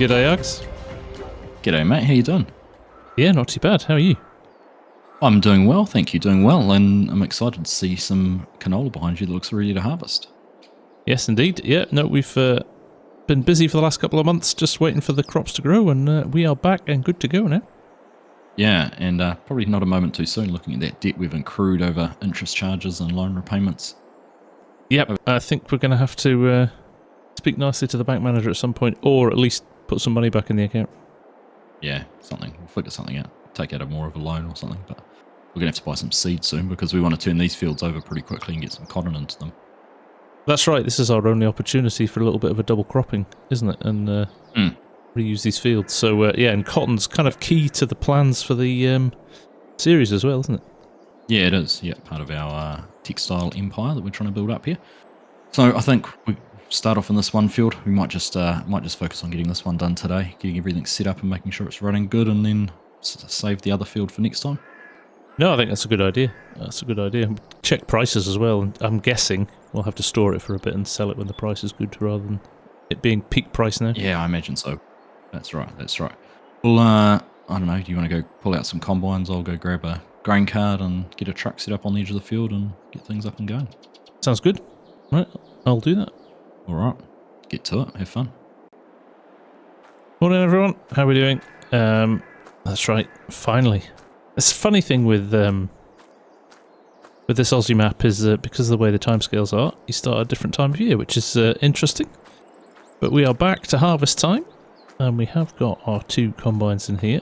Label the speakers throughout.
Speaker 1: G'day, Uggs.
Speaker 2: G'day, mate. How you doing?
Speaker 1: Yeah, not too bad. How are you?
Speaker 2: I'm doing well, thank you. Doing well, and I'm excited to see some canola behind you that looks ready to harvest.
Speaker 1: Yes, indeed. Yeah, no, we've been busy for the last couple of months just waiting for the crops to grow, and we are back and good to go now.
Speaker 2: Yeah, and probably not a moment too soon looking at that debt we've accrued over interest charges and loan repayments.
Speaker 1: Yep, I think we're going to have to speak nicely to the bank manager at some point, or at least put some money back in the account.
Speaker 2: Yeah, something. We'll figure something out. Take out more of a loan or something, but we're going to have to buy some seed soon because we want to turn these fields over pretty quickly and get some cotton into them.
Speaker 1: That's right, this is our only opportunity for a little bit of a double cropping, isn't it? And reuse these fields. So, yeah, and cotton's kind of key to the plans for the series as well, isn't it?
Speaker 2: Yeah, it is. Yeah, part of our textile empire that we're trying to build up here. So I think we start off in this one field. We might just focus on getting this one done today, getting everything set up and making sure it's running good, and then save the other field for next time.
Speaker 1: No, I think that's a good idea. That's a good idea. Check prices as well. And I'm guessing we'll have to store it for a bit and sell it when the price is good, rather than it being peak price now.
Speaker 2: Yeah, I imagine so. That's right. That's right. Well, I don't know. Do you want to go pull out some combines? I'll go grab a grain cart and get a truck set up on the edge of the field and get things up and going.
Speaker 1: Sounds good. Right, I'll do that.
Speaker 2: All right. Get to it. Have fun.
Speaker 1: Morning, everyone. How are we doing? That's right. Finally. It's a funny thing with this Aussie map is because of the way the timescales are, you start at a different time of year, which is interesting. But we are back to harvest time, and we have got our 2 combines in here.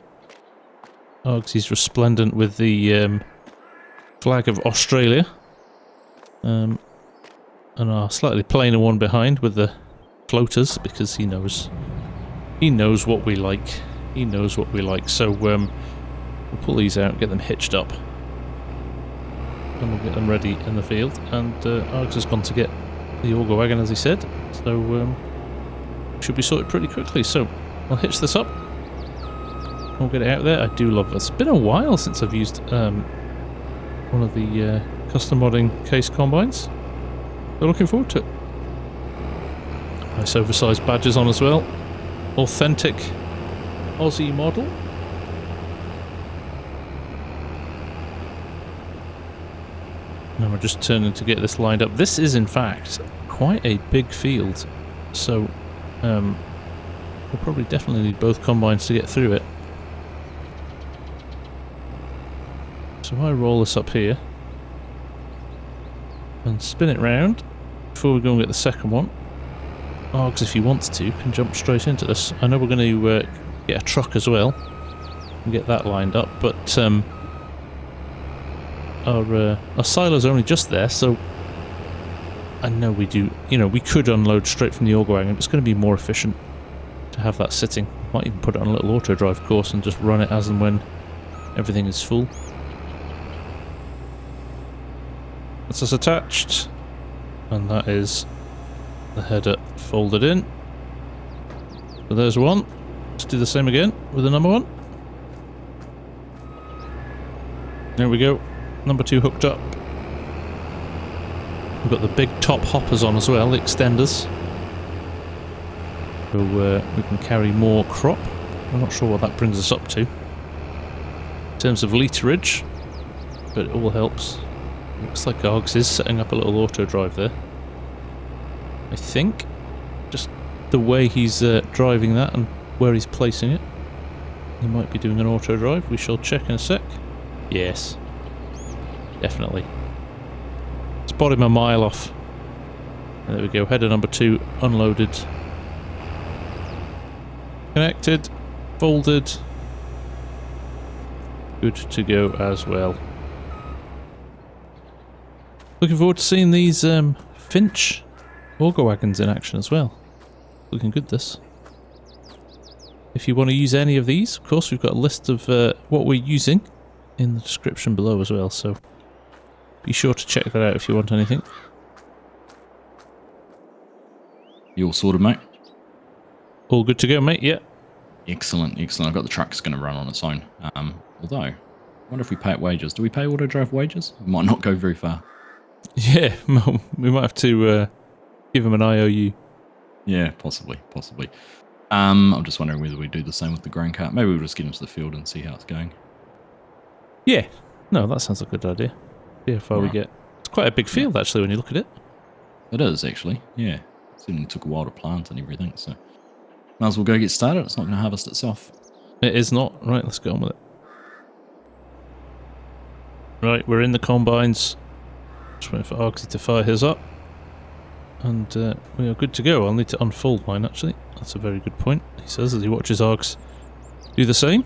Speaker 1: Argsy's resplendent with the flag of Australia, and our slightly plainer one behind with the floaters, because he knows what we like. He knows what we like. So we'll pull these out, get them hitched up, and we'll get them ready in the field. And Args has gone to get the auger wagon, as he said, so should be sorted pretty quickly. So I'll hitch this up, we'll get it out there. I do love it. It's been a while since I've used one of the custom modding case combines. So looking forward to it. Nice oversized badges on as well. Authentic Aussie model. Now we're just turning to get this lined up. This is in fact quite a big field, so we'll probably definitely need both combines to get through it. So I roll this up here and spin it round before we go and get the second one. Args, if he wants to, can jump straight into this. I know we're going to get a truck as well and get that lined up, but our silo's only just there, so I know we do. You know, we could unload straight from the auger wagon, but it's going to be more efficient to have that sitting. Might even put it on a little auto drive course and just run it as and when everything is full. That's us attached, and that is the header folded in. So there's one. Let's do the same again with the number 1. There we go. Number 2 hooked up. We've got the big top hoppers on as well, the extenders. So we can carry more crop. I'm not sure what that brings us up to in terms of literage, but it all helps. Looks like Args is setting up a little auto drive there. I think. Just the way he's driving that and where he's placing it. He might be doing an auto drive. We shall check in a sec. Yes. Definitely. Spot him a mile off. There we go. Header number 2 unloaded. Connected. Folded. Good to go as well. Looking forward to seeing these Finch auger wagons in action as well. Looking good, this. If you want to use any of these, of course, we've got a list of what we're using in the description below as well, so be sure to check that out if you want anything.
Speaker 2: You all sorted, mate?
Speaker 1: All good to go, mate, yeah.
Speaker 2: Excellent, excellent. I've got the truck's going to run on its own. Although, I wonder if we pay it wages. Do we pay auto drive wages? We might not go very far.
Speaker 1: Yeah, we might have to give him an IOU.
Speaker 2: Yeah, possibly, possibly. I'm just wondering whether we do the same with the grain cart. Maybe we'll just get into the field and see how it's going.
Speaker 1: Yeah. No, that sounds like a good idea. See how far we get. It's quite a big field, actually, when you look at it.
Speaker 2: It is, actually. Yeah. It certainly took a while to plant and everything, so might as well go get started. It's not going to harvest itself.
Speaker 1: It is not. Right, let's go on with it. Right, we're in the combines. Just waiting for Argsy to fire his up. And we are good to go. I'll need to unfold mine, actually. That's a very good point, he says, as he watches Args do the same.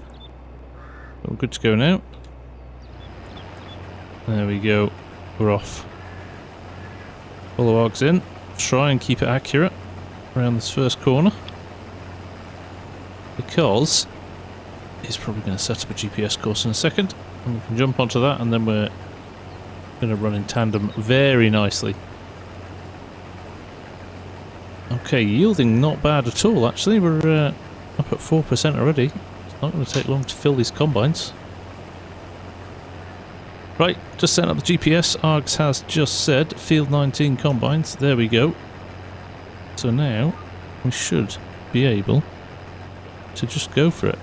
Speaker 1: But we're good to go now. There we go. We're off. Follow Args in. Try and keep it accurate around this first corner. Because he's probably going to set up a GPS course in a second. And we can jump onto that, and then we're going to run in tandem very nicely. Okay, yielding not bad at all, actually. We're up at 4% already. It's not going to take long to fill these combines. Right, just setting up the GPS. Args has just said field 19 combines. There we go. So now we should be able to just go for it.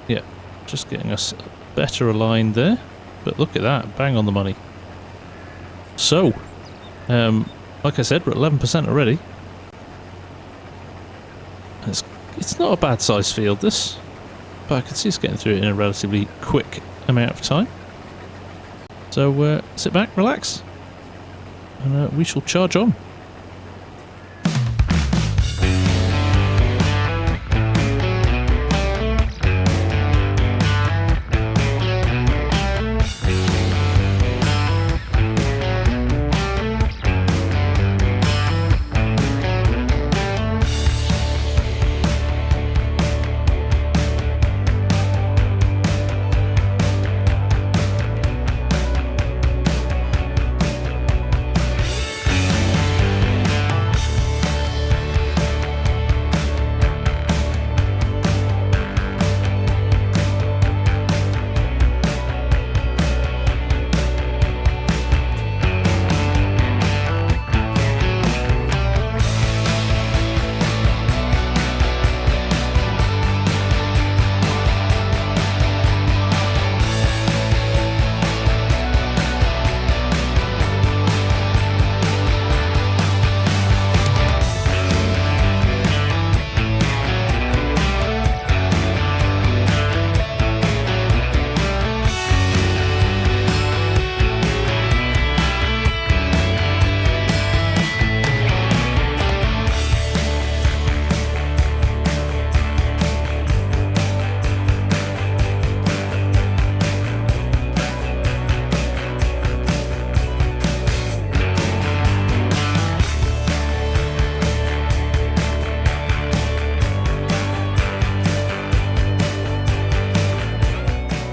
Speaker 1: Yeah, just getting us better aligned there. But look at that, bang on the money. So, like I said, we're at 11% already. It's not a bad sized field, this. But I can see us getting through it in a relatively quick amount of time. So sit back, relax, and we shall charge on.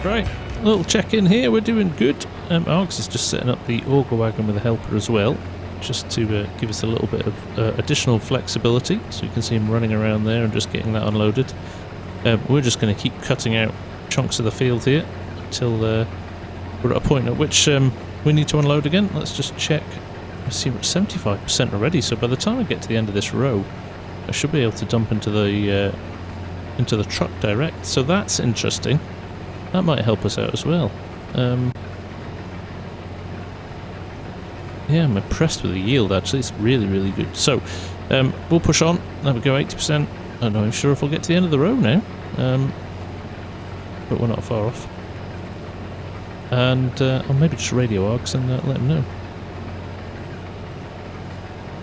Speaker 1: Right, a little check-in here, we're doing good. Args is just setting up the auger wagon with a helper as well, just to give us a little bit of additional flexibility, so you can see him running around there and just getting that unloaded. We're just going to keep cutting out chunks of the field here until we're at a point at which we need to unload again. Let's just check. I see we're at 75% already, so by the time I get to the end of this row, I should be able to dump into the truck direct, so that's interesting. That might help us out as well. Yeah, I'm impressed with the yield, actually. It's really, really good. So, we'll push on. There we go, 80%. I'm not sure if we'll get to the end of the row now. But we're not far off. And I'll maybe just radio Args and let him know.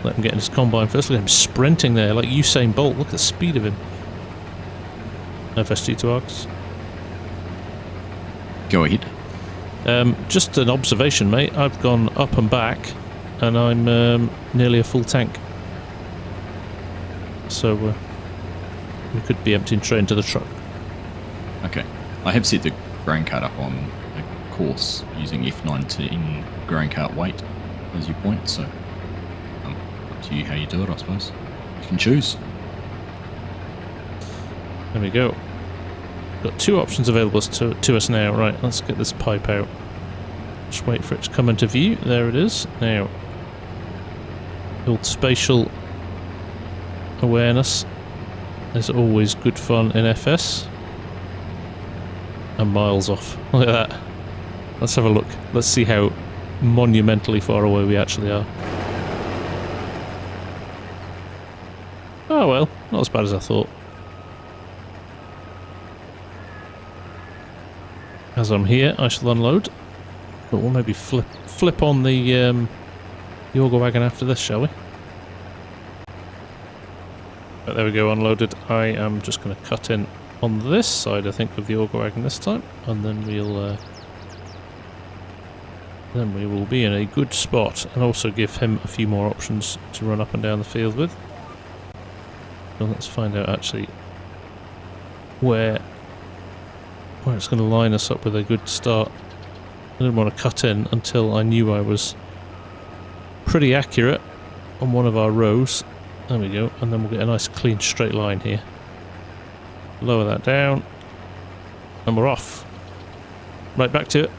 Speaker 1: Let him get in his combine first. Look at him sprinting there like Usain Bolt. Look at the speed of him. FSG to Args.
Speaker 2: Go ahead.
Speaker 1: Just an observation, mate. I've gone up and back, and I'm nearly a full tank. So we could be emptying straight into the truck.
Speaker 2: Okay. I have set the grain cart up on a course using F19 grain cart weight as your point, so up to you how you do it, I suppose. You can choose.
Speaker 1: There we go. Got two options available to us now. Right, let's get this pipe out. Just wait for it to come into view. There it is. Now, build spatial awareness. is always good fun in FS. And miles off. Look at that. Let's have a look. Let's see how monumentally far away we actually are. Oh well, not as bad as I thought. As I'm here, I shall unload. But we'll maybe flip on the auger wagon after this, shall we? But there we go, unloaded. I am just going to cut in on this side, I think, of the auger wagon this time, and then we will be in a good spot, and also give him a few more options to run up and down the field with. So let's find out actually where it's going to line us up with a good start. I didn't want to cut in until I knew I was pretty accurate on one of our rows. There we go, and then we'll get a nice clean straight line here. Lower that down, and we're off. Right back to it.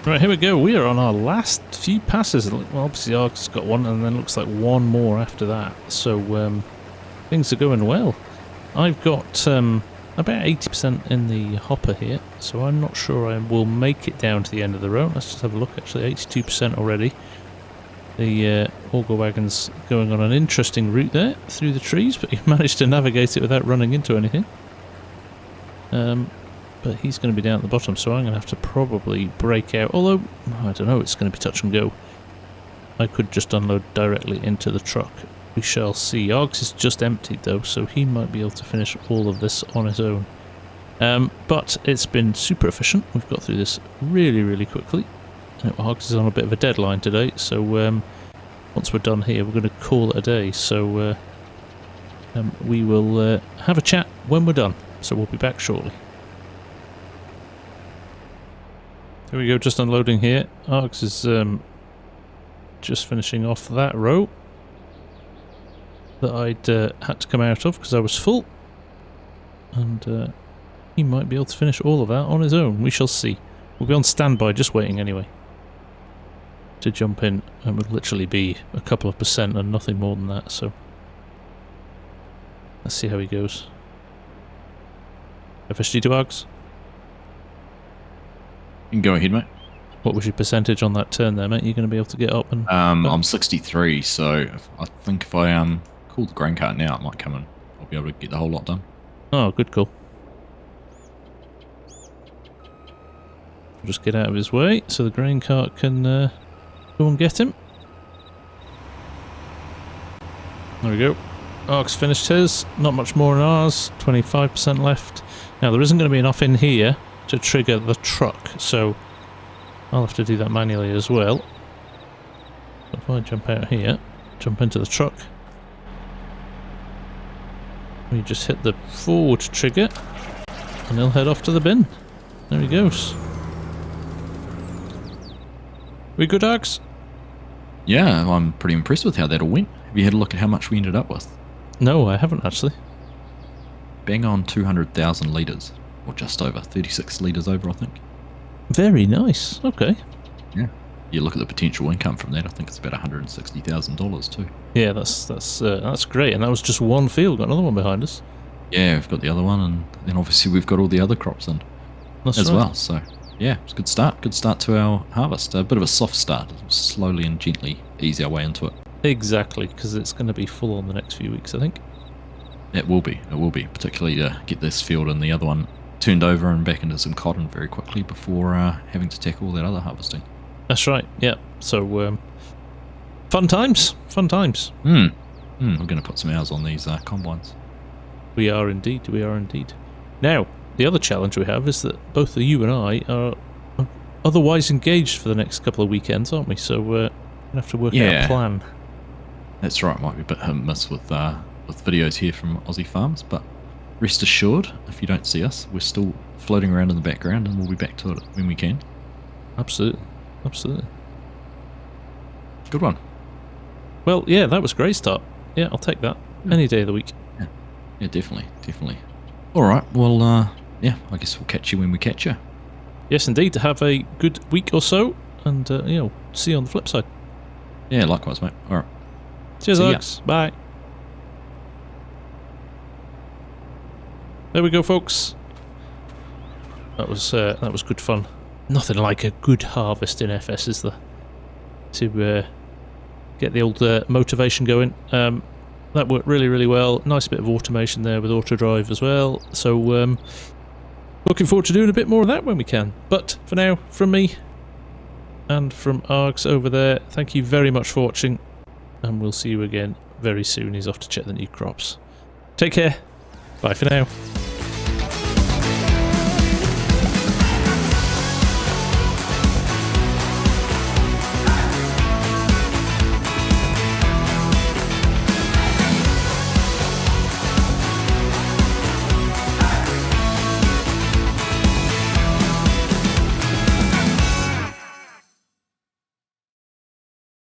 Speaker 1: Right, here we go. We are on our last few passes. Well, obviously Ark's got one, and then looks like one more after that. So things are going well. I've got about 80% in the hopper here, so I'm not sure I will make it down to the end of the row. Let's just have a look. Actually, 82% already. The auger wagon's going on an interesting route there through the trees, but he managed to navigate it without running into anything. But he's going to be down at the bottom, so I'm going to have to probably break out. Although, I don't know, it's going to be touch and go. I could just unload directly into the truck. We shall see. Args is just emptied though, so he might be able to finish all of this on his own. But it's been super efficient. We've got through this really, really quickly. Args is on a bit of a deadline today, so once we're done here, we're going to call it a day. So we will have a chat when we're done. So we'll be back shortly. Here we go, just unloading here. Args is just finishing off that row that I'd had to come out of because I was full. And he might be able to finish all of that on his own. We shall see. We'll be on standby, just waiting anyway to jump in, and would literally be a couple of percent and nothing more than that, so let's see how he goes. Officially to Args?
Speaker 2: You can go ahead, mate.
Speaker 1: What was your percentage on that turn there, mate? You're going to be able to get up and...
Speaker 2: I'm 63, so I think if I call the grain cart now, it might come in. I'll be able to get the whole lot done.
Speaker 1: Oh, good call. Just get out of his way so the grain cart can go and get him. There we go. Ark's finished his. Not much more in ours. 25% left. Now, there isn't going to be enough in here to trigger the truck, so I'll have to do that manually as well. So if I jump out here, jump into the truck, we just hit the forward trigger and he'll head off to the bin. There he goes. We good, Args?
Speaker 2: Yeah, I'm pretty impressed with how that all went. Have you had a look at how much we ended up with?
Speaker 1: No, I haven't actually.
Speaker 2: Bang on 200,000 litres, or just over, 36 litres over, I think.
Speaker 1: Very nice. Okay.
Speaker 2: Yeah. You look at the potential income from that, I think it's about $160,000 too.
Speaker 1: Yeah, that's great, and that was just one field. Got another one behind us.
Speaker 2: Yeah, we've got the other one, and then obviously we've got all the other crops in
Speaker 1: That's
Speaker 2: as
Speaker 1: right.
Speaker 2: well. So yeah, it's a good start. Good start to our harvest. A bit of a soft start. Slowly and gently ease our way into it.
Speaker 1: Exactly, because it's going to be full on the next few weeks, I think.
Speaker 2: It will be. It will be, particularly to get this field and the other one turned over and back into some cotton very quickly before having to tackle all that other harvesting.
Speaker 1: That's right. Yeah. So fun times. Fun times.
Speaker 2: We're going to put some hours on these combines.
Speaker 1: We are indeed. We are indeed. Now, the other challenge we have is that both you and I are otherwise engaged for the next couple of weekends, aren't we? So we're going to have to work out a plan.
Speaker 2: That's right. Might be a bit hit and miss with videos here from Aussie Farms, but rest assured, if you don't see us, we're still floating around in the background, and we'll be back to it when we can.
Speaker 1: Absolutely. Absolutely.
Speaker 2: Good one.
Speaker 1: Well, yeah, that was a great start. Yeah, I'll take that any day of the week.
Speaker 2: Yeah, definitely, definitely. All right, well, yeah, I guess we'll catch you when we catch you.
Speaker 1: Yes, indeed. To have a good week or so, and see you on the flip side.
Speaker 2: Yeah, likewise, mate. All right.
Speaker 1: Cheers,
Speaker 2: See ya.
Speaker 1: Alex. Bye. There we go, folks. That was good fun. Nothing like a good harvest in FS, is there? To get the old motivation going. That worked really, really well. Nice bit of automation there with auto drive as well. So looking forward to doing a bit more of that when we can. But for now, from me and from Args over there, thank you very much for watching, and we'll see you again very soon. He's off to check the new crops. Take care. Bye for now.